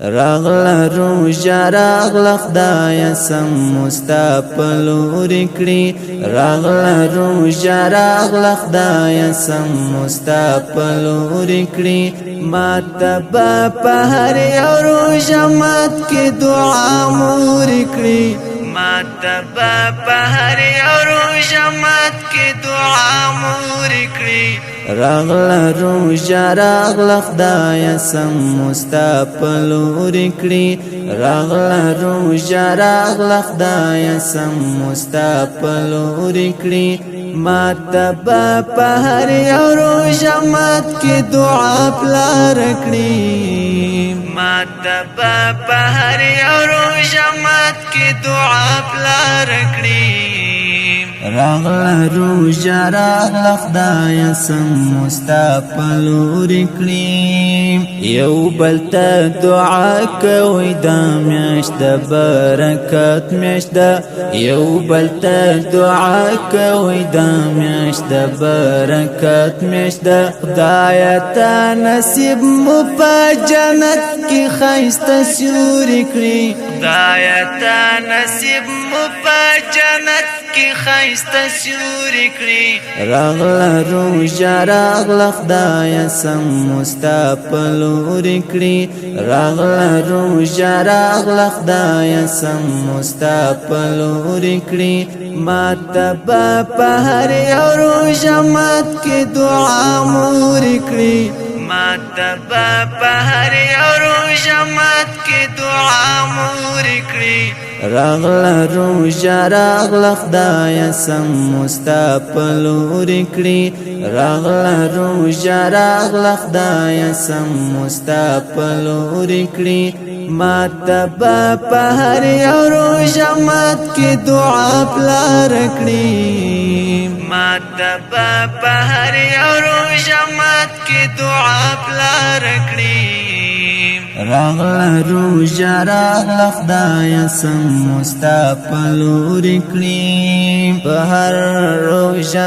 راغله روژه راغله خدای سم مستقبل کړي راغله روژه راغله خدای سم مستقبل کړي ماته په هر یو روژه مات کې دعا مور کړي ماته په هر یو روژه مات کې دعا مور کړي راغله روژه راغله خدای سم مستقبل کړي راغله روژه راغله خدای سم مستقبل کړي ماته په هر یو روژه مات کې دعا پلار کړي ماته په هر یو روژه مات کې دعا پلار کړي راغله روژه راغله خدای سم مستقبل کړي یو بل ته دعا کوي دا میاشت د برکت میاشت ده یو بل ته دعا کوي دا میاشت د برکت میاشت ده خدای ته نصیب مو په جنت کې ښایسته سیوري کړي خدای ته نصیب مو په جنت کې ښایسته سیوري کړي راغله روژه راغله خدای سم مستقبل کړي راغله روژه راغله خدای سم مستقبل کړي ماته په هر یو روژه مات کې دعا مور کړي ماته په هر یو روژه مات کې دعا مور کړي راغله روژه راغله خدای سم مستقبل کړي راغله روژه راغله خدای سم مستقبل کړي ماته په هر یو روژه مات کې دعا پلار کړي ماته په هر یو روژه مات کې دعا پلار کړي راغله روژه راغله خدای سم مستقبل کړي په هر روژه